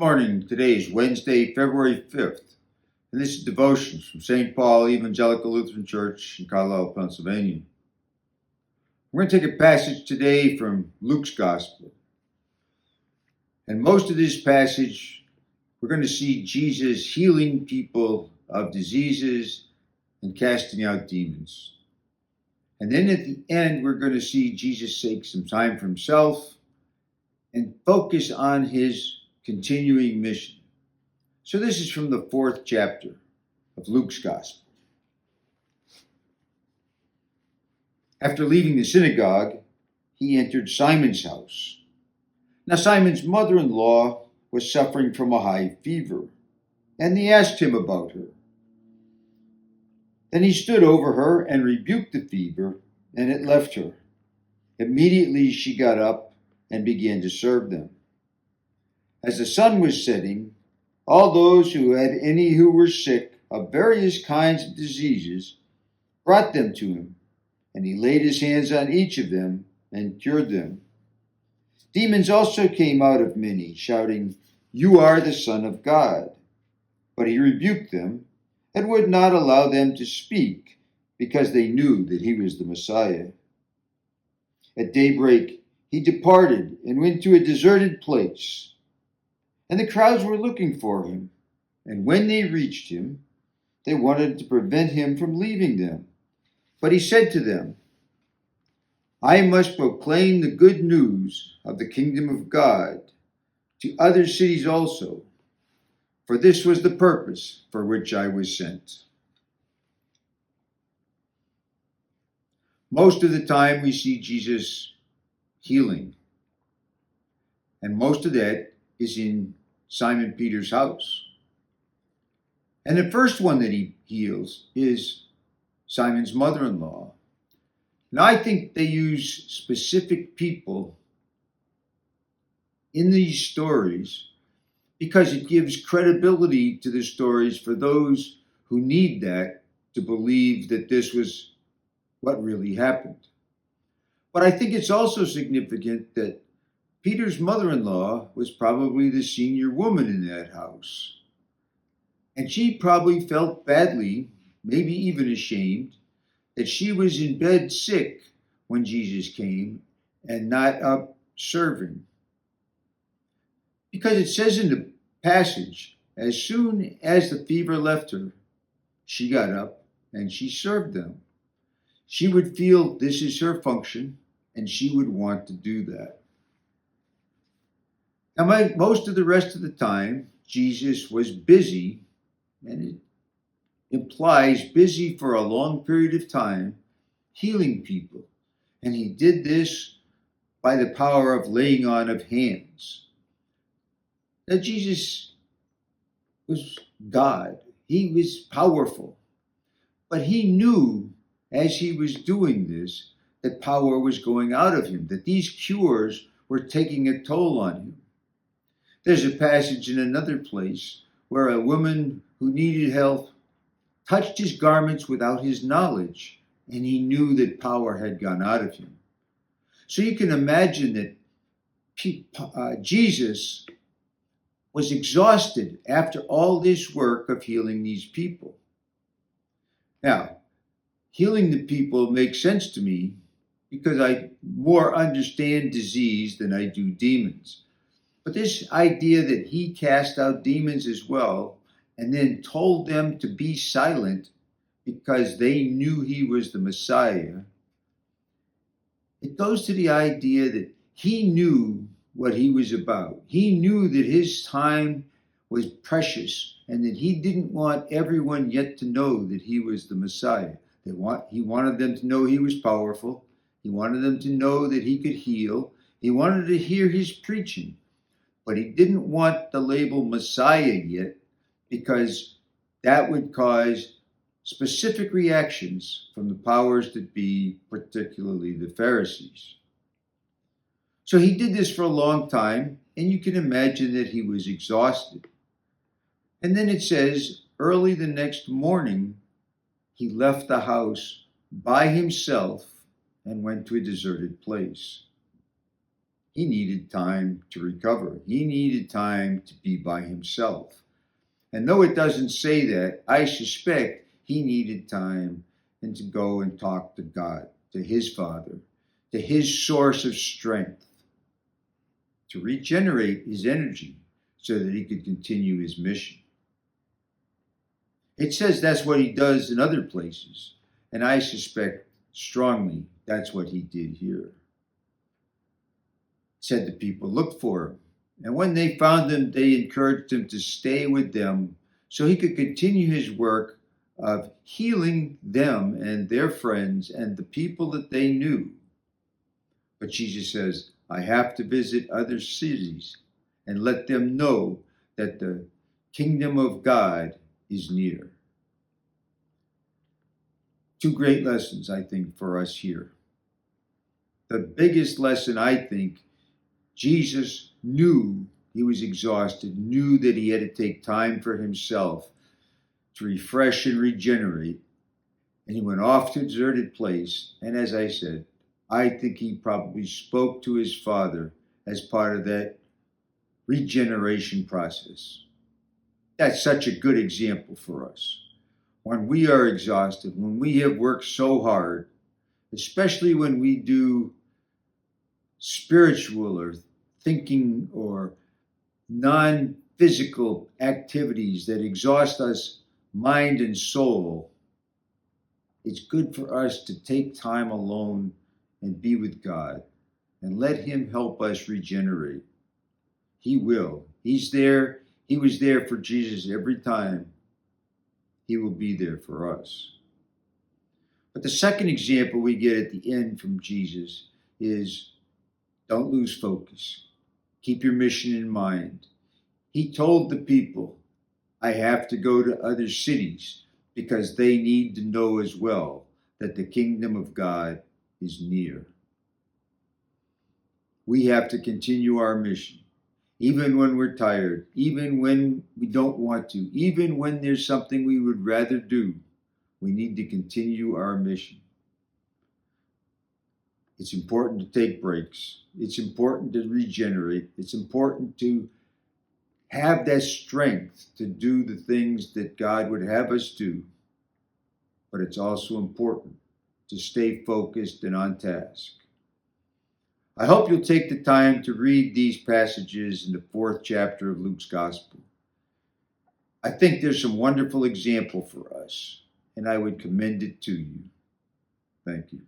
Morning. Today is Wednesday, February 5th, and this is Devotions from St. Paul Evangelical Lutheran Church in Carlisle, Pennsylvania. We're going to take a passage today from Luke's Gospel. And most of this passage, we're going to see Jesus healing people of diseases and casting out demons. And then at the end, we're going to see Jesus take some time for himself and focus on his continuing mission. So this is from the 4th chapter of Luke's Gospel. After leaving the synagogue, he entered Simon's house. Now Simon's mother-in-law was suffering from a high fever, and he asked him about her. Then he stood over her and rebuked the fever, and it left her. Immediately she got up and began to serve them. As the sun was setting, all those who had any who were sick of various kinds of diseases brought them to him, and he laid his hands on each of them and cured them. Demons also came out of many, shouting, "You are the Son of God." But he rebuked them and would not allow them to speak, because they knew that he was the Messiah. At daybreak, he departed and went to a deserted place. And the crowds were looking for him, and when they reached him, they wanted to prevent him from leaving them. But he said to them, "I must proclaim the good news of the kingdom of God to other cities also, for this was the purpose for which I was sent." Most of the time we see Jesus healing, and most of that is in Simon Peter's house. And the first one that he heals is Simon's mother-in-law. Now I think they use specific people in these stories because it gives credibility to the stories for those who need that to believe that this was what really happened. But I think it's also significant that Peter's mother-in-law was probably the senior woman in that house. And she probably felt badly, maybe even ashamed, that she was in bed sick when Jesus came and not up serving. Because it says in the passage, as soon as the fever left her, she got up and she served them. She would feel this is her function, and she would want to do that. Now, most of the rest of the time, Jesus was busy, and it implies busy for a long period of time, healing people. And he did this by the power of laying on of hands. Now, Jesus was God. He was powerful. But he knew as he was doing this that power was going out of him, that these cures were taking a toll on him. There's a passage in another place where a woman who needed help touched his garments without his knowledge, and he knew that power had gone out of him. So you can imagine that Jesus was exhausted after all this work of healing these people. Now, healing the people makes sense to me because I more understand disease than I do demons. But this idea that he cast out demons as well and then told them to be silent because they knew he was the Messiah, it goes to the idea that he knew what he was about. He knew that his time was precious and that he didn't want everyone yet to know that he was the Messiah. He wanted them to know he was powerful. He wanted them to know that he could heal. He wanted to hear his preaching. But he didn't want the label Messiah yet because that would cause specific reactions from the powers that be, particularly the Pharisees. So he did this for a long time, and you can imagine that he was exhausted. And then it says, early the next morning, he left the house by himself and went to a deserted place. He needed time to recover. He needed time to be by himself. And though it doesn't say that, I suspect he needed time and to go and talk to God, to his Father, to his source of strength, to regenerate his energy so that he could continue his mission. It says that's what he does in other places, and I suspect strongly that's what he did here. Said the people, look for him. And when they found him, they encouraged him to stay with them so he could continue his work of healing them and their friends and the people that they knew. But Jesus says, I have to visit other cities and let them know that the kingdom of God is near. Two great lessons, I think, for us here. The biggest lesson, I think, Jesus knew he was exhausted, knew that he had to take time for himself to refresh and regenerate. And he went off to a deserted place. And as I said, I think he probably spoke to his Father as part of that regeneration process. That's such a good example for us. When we are exhausted, when we have worked so hard, especially when we do spiritual or thinking or non-physical activities that exhaust us mind and soul, it's good for us to take time alone and be with God and let him help us regenerate. He will. He's there. He was there for Jesus every time. He will be there for us. But the second example we get at the end from Jesus is don't lose focus. Keep your mission in mind. He told the people, I have to go to other cities because they need to know as well that the kingdom of God is near. We have to continue our mission, even when we're tired, even when we don't want to, even when there's something we would rather do. We need to continue our mission. It's important to take breaks. It's important to regenerate. It's important to have that strength to do the things that God would have us do. But it's also important to stay focused and on task. I hope you'll take the time to read these passages in the 4th chapter of Luke's Gospel. I think there's some wonderful example for us, and I would commend it to you. Thank you.